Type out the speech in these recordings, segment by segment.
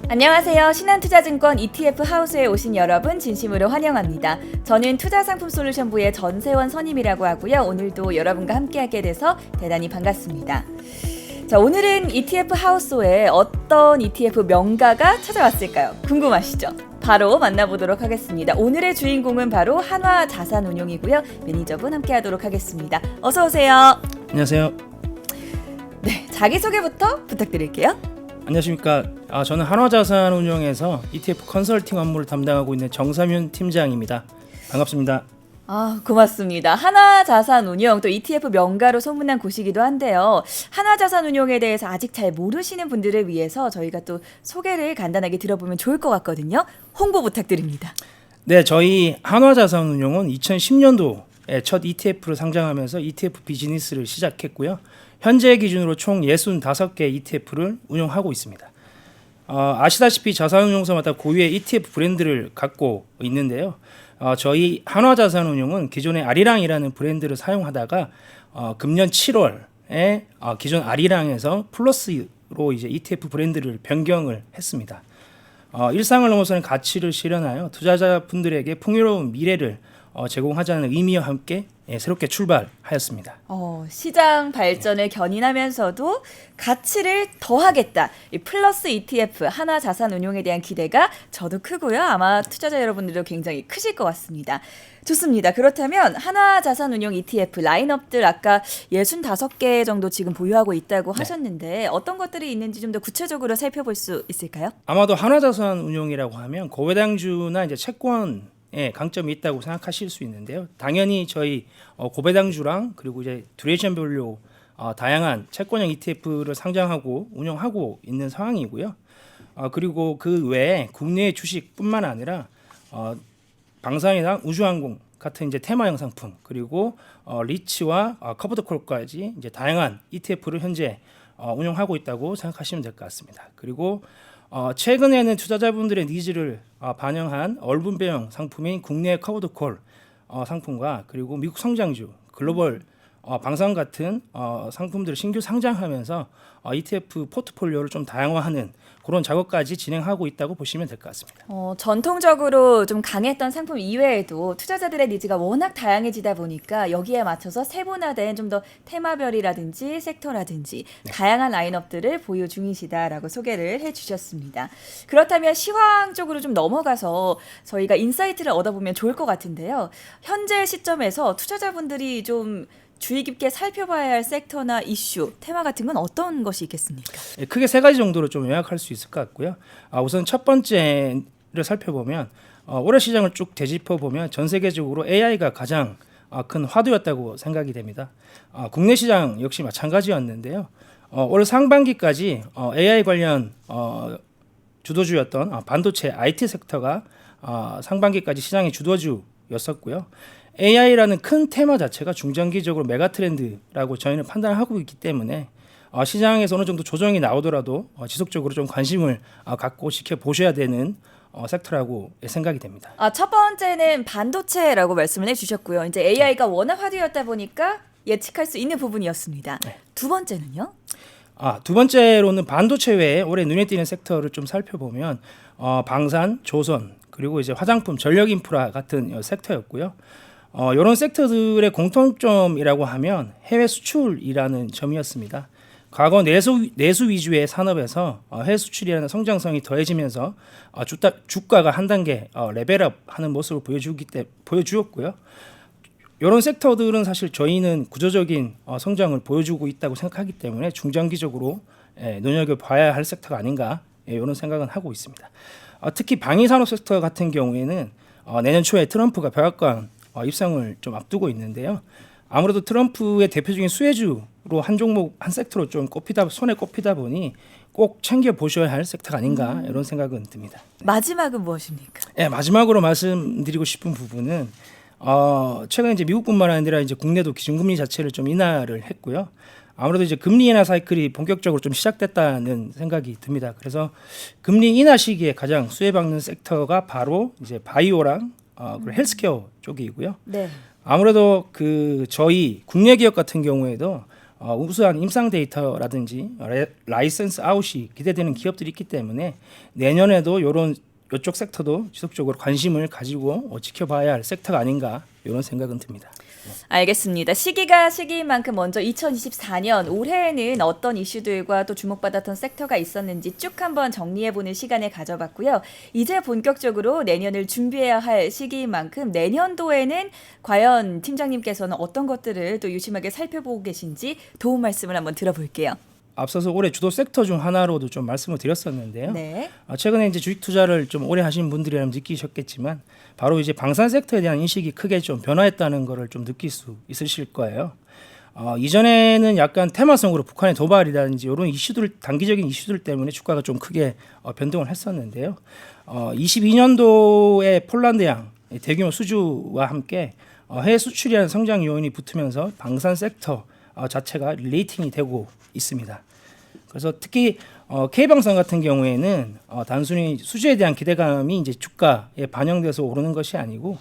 안녕하세요. 신한투자증권 ETF 하우스에 오신 여러분 진심으로 환영합니다. 저는 투자상품솔루션부의 전세원 선임이라고 하고요. 오늘도 여러분과 함께하게 돼서 대단히 반갑습니다. 자, 오늘은 ETF 하우스에 어떤 ETF 명가가 찾아왔을까요? 궁금하시죠? 바로 만나보도록 하겠습니다. 오늘의 주인공은 바로 한화자산운용이고요. 매니저분 함께하도록 하겠습니다. 어서 오세요. 안녕하세요. 네, 자기소개부터 부탁드릴게요. 안녕하십니까. 저는 한화자산운용에서 ETF 컨설팅 업무를 담당하고 있는 정삼윤 팀장입니다. 반갑습니다. 고맙습니다. 한화자산운용 또 ETF 명가로 소문난 곳이기도 한데요. 한화자산운용에 대해서 아직 잘 모르시는 분들을 위해서 저희가 또 소개를 간단하게 들어보면 좋을 것 같거든요. 홍보 부탁드립니다. 네, 저희 한화자산운용은 2010년도에 첫 ETF를 상장하면서 ETF 비즈니스를 시작했고요. 현재 기준으로 총 65개 ETF를 운용하고 있습니다. 아시다시피 자산운용사마다 고유의 ETF 브랜드를 갖고 있는데요. 저희 한화자산운용은 기존의 아리랑이라는 브랜드를 사용하다가 금년 7월에 기존 아리랑에서 플러스로 이제 ETF 브랜드를 변경을 했습니다. 일상을 넘어서는 가치를 실현하여 투자자분들에게 풍요로운 미래를 제공하자는 의미와 함께 새롭게 출발하였습니다. 시장 발전을 견인하면서도 가치를 더하겠다. 이 플러스 ETF 한화자산운용에 대한 기대가 저도 크고요. 아마 투자자 여러분들도 굉장히 크실 것 같습니다. 좋습니다. 그렇다면 한화자산운용 ETF 라인업들 아까 65개 정도 지금 보유하고 있다고 하셨는데 어떤 것들이 있는지 좀 더 구체적으로 살펴볼 수 있을까요? 아마도 한화자산운용이라고 하면 고배당주나 이제 채권 강점이 있다고 생각하실 수 있는데요. 당연히 저희 고배당주랑 그리고 이제 듀레이션별로 다양한 채권형 ETF를 상장하고 운영하고 있는 상황이고요. 그리고 그 외에 국내 주식뿐만 아니라 방산이나 우주항공 같은 이제 테마형 상품 그리고 리츠와 커버드콜까지 이제 다양한 ETF를 현재 운영하고 있다고 생각하시면 될 것 같습니다. 그리고 최근에는 투자자분들의 니즈를 반영한 얼분배형 상품인 국내 커버드콜 상품과 그리고 미국 성장주, 글로벌 방산 같은 상품들을 신규 상장하면서 ETF 포트폴리오를 좀 다양화하는 그런 작업까지 진행하고 있다고 보시면 될 것 같습니다. 전통적으로 좀 강했던 상품 이외에도 투자자들의 니즈가 워낙 다양해지다 보니까 여기에 맞춰서 세분화된 좀 더 테마별이라든지 섹터라든지 다양한 라인업들을 보유 중이시다라고 소개를 해주셨습니다. 그렇다면 시황 쪽으로 좀 넘어가서 저희가 인사이트를 얻어보면 좋을 것 같은데요. 현재 시점에서 투자자분들이 좀 주의 깊게 살펴봐야 할 섹터나 이슈, 테마 같은 건 어떤 것이 있겠습니까? 크게 세 가지 정도로 좀 요약할 수 있을 것 같고요. 우선 첫 번째를 살펴보면 올해 시장을 쭉 되짚어 보면 전 세계적으로 AI가 가장 큰 화두였다고 생각이 됩니다. 국내 시장 역시 마찬가지였는데요. 올 상반기까지 AI 관련 주도주였던 반도체 IT 섹터가 상반기까지 시장의 주도주였었고요. AI라는 큰 테마 자체가 중장기적으로 메가 트렌드라고 저희는 판단하고 있기 때문에 시장에서 어느 정도 조정이 나오더라도 지속적으로 좀 관심을 갖고 지켜보셔야 되는 섹터라고 생각이 됩니다. 첫 번째는 반도체라고 말씀을 해주셨고요. 이제 AI가 워낙 화두였다 보니까 예측할 수 있는 부분이었습니다. 네. 두 번째는요? 두 번째로는 반도체 외에 올해 눈에 띄는 섹터를 좀 살펴보면 방산, 조선 그리고 이제 화장품, 전력 인프라 같은 섹터였고요. 이런 섹터들의 공통점이라고 하면 해외 수출이라는 점이었습니다. 과거 내수 위주의 산업에서 해외 수출이라는 성장성이 더해지면서 주가가 한 단계 레벨업하는 모습을 보여주었고요. 이런 섹터들은 사실 저희는 구조적인 성장을 보여주고 있다고 생각하기 때문에 중장기적으로 눈여겨봐야 할 섹터가 아닌가 이런 생각은 하고 있습니다. 특히 방위산업 섹터 같은 경우에는 내년 초에 트럼프가 백악관 입성을 좀 앞두고 있는데요. 아무래도 트럼프의 대표적인 수혜주로 한 종목 한 섹터로 좀 손에 꼽히다 보니 꼭 챙겨 보셔야 할 섹터가 아닌가 이런 생각은 듭니다. 마지막은 무엇입니까? 네, 마지막으로 말씀드리고 싶은 부분은 최근 이제 미국뿐만 아니라 이제 국내도 기준금리 자체를 좀 인하를 했고요. 아무래도 이제 금리 인하 사이클이 본격적으로 좀 시작됐다는 생각이 듭니다. 그래서 금리 인하 시기에 가장 수혜받는 섹터가 바로 이제 바이오랑 그리고 헬스케어 쪽이고요. 네. 아무래도 그 저희 국내 기업 같은 경우에도 우수한 임상 데이터라든지 라이선스 아웃이 기대되는 기업들이 있기 때문에 내년에도 이쪽 섹터도 지속적으로 관심을 가지고 지켜봐야 할 섹터가 아닌가 이런 생각은 듭니다. 알겠습니다. 시기가 시기인 만큼 먼저 2024년 올해에는 어떤 이슈들과 또 주목받았던 섹터가 있었는지 쭉 한번 정리해보는 시간을 가져봤고요. 이제 본격적으로 내년을 준비해야 할 시기인 만큼 내년도에는 과연 팀장님께서는 어떤 것들을 또 유심하게 살펴보고 계신지 도움 말씀을 한번 들어볼게요. 앞서서 올해 주도 섹터 중 하나로도 좀 말씀을 드렸었는데요. 네. 최근에 이제 주식 투자를 좀 오래 하신 분들이라면 느끼셨겠지만 바로 이제 방산 섹터에 대한 인식이 크게 좀 변화했다는 것을 좀 느낄 수 있으실 거예요. 이전에는 약간 테마성으로 북한의 도발이라든지 이런 이슈들 단기적인 이슈들 때문에 주가가 좀 크게 변동을 했었는데요. 22년도에 폴란드양 대규모 수주와 함께 해외 수출이라는 성장 요인이 붙으면서 방산 섹터 자체가 레이팅이 되고 있습니다. 그래서 특히 K방산 같은 경우에는 단순히 수주에 대한 기대감이 이제 주가에 반영돼서 오르는 것이 아니고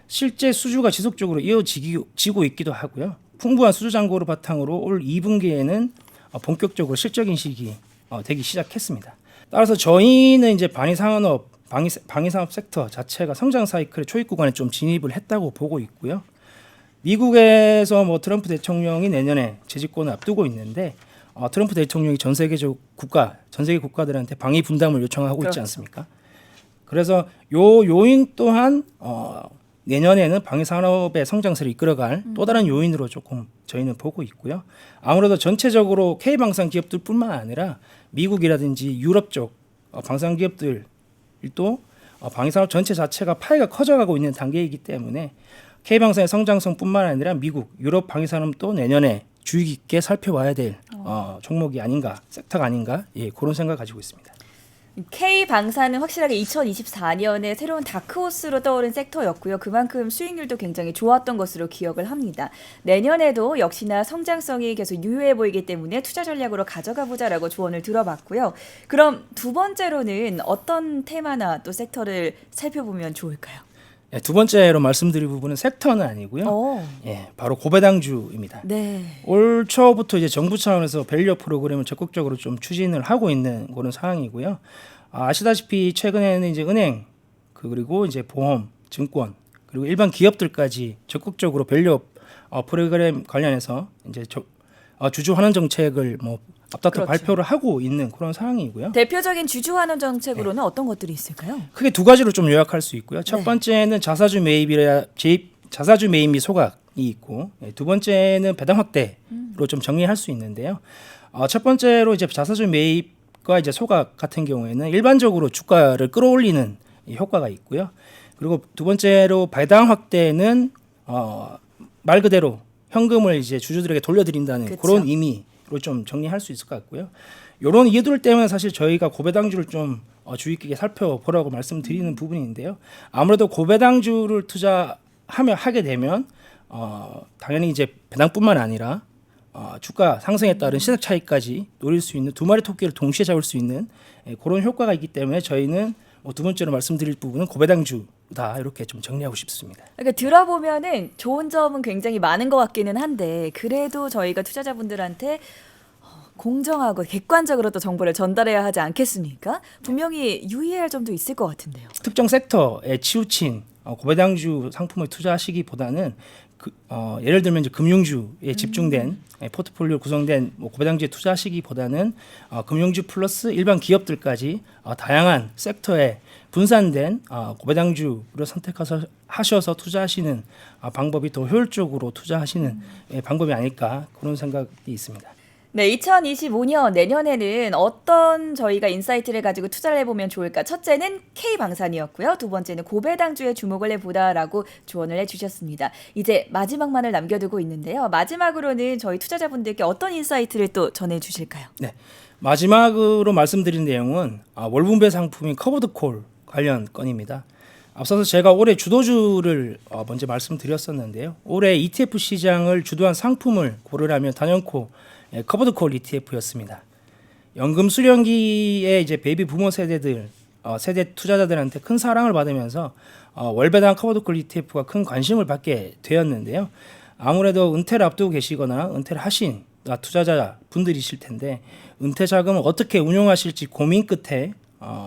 실제 수주가 지속적으로 이어지고 있기도 하고요. 풍부한 수주 잔고를 바탕으로 올 2분기에는 본격적으로 실적 인식이 되기 시작했습니다. 따라서 저희는 이제 방위산업 섹터 자체가 성장 사이클의 초입 구간에 좀 진입을 했다고 보고 있고요. 미국에서 트럼프 대통령이 내년에 재집권을 앞두고 있는데 트럼프 대통령이 전 세계 국가들한테 방위 분담을 요청하고 그렇죠. 있지 않습니까? 그래서 요 요인 또한 내년에는 방위 산업의 성장세를 이끌어갈 또 다른 요인으로 조금 저희는 보고 있고요. 아무래도 전체적으로 K 방산 기업들뿐만 아니라 미국이라든지 유럽 쪽 방산 기업들도 방위 산업 전체 자체가 파이가 커져가고 있는 단계이기 때문에 K 방산의 성장성뿐만 아니라 미국, 유럽 방위 산업도 내년에 주의 깊게 살펴봐야 될 종목이 아닌가, 섹터가 아닌가, 그런 생각 가지고 있습니다. K방산은 확실하게 2024년에 새로운 다크호스로 떠오른 섹터였고요. 그만큼 수익률도 굉장히 좋았던 것으로 기억을 합니다. 내년에도 역시나 성장성이 계속 유효해 보이기 때문에 투자 전략으로 가져가 보자라고 조언을 들어봤고요. 그럼 두 번째로는 어떤 테마나 또 섹터를 살펴보면 좋을까요? 두 번째로 말씀드릴 부분은 섹터는 아니고요. 바로 고배당주입니다. 네. 올 초부터 이제 정부 차원에서 밸류 프로그램을 적극적으로 좀 추진을 하고 있는 그런 상황이고요. 아시다시피 최근에는 이제 은행 그리고 이제 보험, 증권 그리고 일반 기업들까지 적극적으로 밸류 프로그램 관련해서 이제 주주 환원 정책을 앞다퉈 그렇죠. 발표를 하고 있는 그런 상황이고요. 대표적인 주주 환원 정책으로는 어떤 것들이 있을까요? 크게 두 가지로 좀 요약할 수 있고요. 첫 번째는 자사주 매입 및 소각이 있고, 두 번째는 배당 확대로 좀 정리할 수 있는데요. 첫 번째로 이제 자사주 매입과 이제 소각 같은 경우에는 일반적으로 주가를 끌어올리는 효과가 있고요. 그리고 두 번째로 배당 확대는 말 그대로 현금을 이제 주주들에게 돌려드린다는 그쵸. 그런 의미로 좀 정리할 수 있을 것 같고요. 이런 이유들 때문에 사실 저희가 고배당주를 좀 주의 깊게 살펴보라고 말씀드리는 부분인데요. 아무래도 고배당주를 하게 되면 당연히 이제 배당뿐만 아니라 주가 상승에 따른 시세 차익까지 노릴 수 있는 두 마리 토끼를 동시에 잡을 수 있는 그런 효과가 있기 때문에 저희는 두 번째로 말씀드릴 부분은 고배당주다 이렇게 좀 정리하고 싶습니다. 그러니까 들어보면은 좋은 점은 굉장히 많은 것 같기는 한데 그래도 저희가 투자자분들한테 공정하고 객관적으로 또 정보를 전달해야 하지 않겠습니까? 분명히 유의해야 할 점도 있을 것 같은데요. 특정 섹터에 치우친 고배당주 상품을 투자하시기보다는 예를 들면 이제 금융주에 집중된 포트폴리오 구성된 고배당주에 투자하시기보다는 금융주 플러스 일반 기업들까지 다양한 섹터에 분산된 고배당주를 선택하셔서 투자하시는 방법이 더 효율적으로 투자하시는 방법이 아닐까 그런 생각이 있습니다. 네, 2025년 내년에는 어떤 저희가 인사이트를 가지고 투자를 해보면 좋을까? 첫째는 K방산이었고요. 두 번째는 고배당주에 주목을 해보다라고 조언을 해주셨습니다. 이제 마지막만을 남겨두고 있는데요. 마지막으로는 저희 투자자분들께 어떤 인사이트를 또 전해주실까요? 네, 마지막으로 말씀드린 내용은 월분배 상품인 커버드콜 관련 건입니다. 앞서서 제가 올해 주도주를 먼저 말씀드렸었는데요. 올해 ETF 시장을 주도한 상품을 고르라면 단연코 커버드콜 ETF였습니다. 연금 수령기에 이제 베이비 부모 세대 투자자들한테 큰 사랑을 받으면서 월배당 커버드콜 ETF가 큰 관심을 받게 되었는데요. 아무래도 은퇴를 앞두고 계시거나 은퇴를 하신 투자자 분들이실 텐데 은퇴 자금을 어떻게 운용하실지 고민 끝에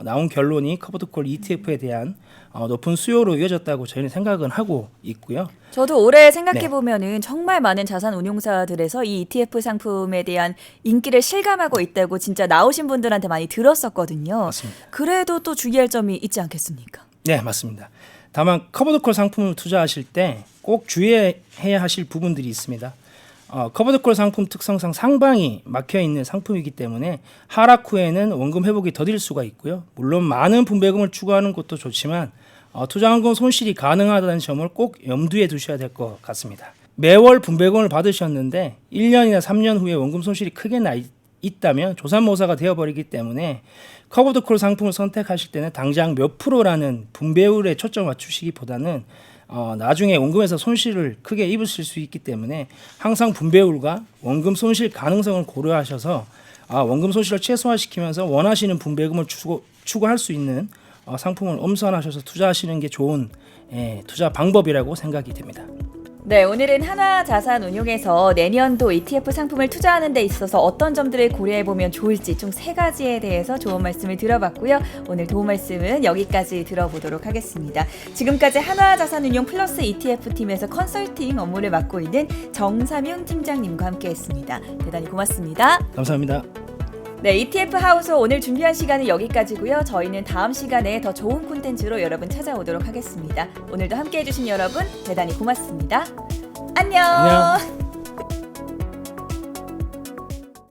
나온 결론이 커버드콜 ETF에 대한 높은 수요로 이어졌다고 저희는 생각은 하고 있고요. 저도 올해 생각해 보면은 정말 많은 자산 운용사들에서 이 ETF 상품에 대한 인기를 실감하고 있다고 진짜 나오신 분들한테 많이 들었었거든요. 맞습니다. 그래도 또 주의할 점이 있지 않겠습니까? 네, 맞습니다. 다만 커버드콜 상품을 투자하실 때 꼭 주의해야 하실 부분들이 있습니다. 커버드콜 상품 특성상 상방이 막혀 있는 상품이기 때문에 하락 후에는 원금 회복이 더딜 수가 있고요. 물론 많은 분배금을 추구하는 것도 좋지만 투자원금 손실이 가능하다는 점을 꼭 염두에 두셔야 될 것 같습니다. 매월 분배금을 받으셨는데 1년이나 3년 후에 원금 손실이 크게 있다면 조삼모사가 되어버리기 때문에 커버드콜 상품을 선택하실 때는 당장 몇 프로라는 분배율에 초점 맞추시기보다는 나중에 원금에서 손실을 크게 입으실 수 있기 때문에 항상 분배율과 원금 손실 가능성을 고려하셔서 원금 손실을 최소화시키면서 원하시는 분배금을 추구할 수 있는 상품을 엄선하셔서 투자하시는 게 좋은 투자 방법이라고 생각이 됩니다. 네, 오늘은 하나자산운용에서 내년도 ETF 상품을 투자하는 데 있어서 어떤 점들을 고려해보면 좋을지 총 3가지에 대해서 좋은 말씀을 들어봤고요. 오늘 도움 말씀은 여기까지 들어보도록 하겠습니다. 지금까지 하나자산운용 플러스 ETF팀에서 컨설팅 업무를 맡고 있는 정삼윤 팀장님과 함께했습니다. 대단히 고맙습니다. 감사합니다. 네, ETF 하우스 오늘 준비한 시간은 여기까지고요. 저희는 다음 시간에 더 좋은 콘텐츠로 여러분 찾아오도록 하겠습니다. 오늘도 함께해주신 여러분 대단히 고맙습니다. 안녕.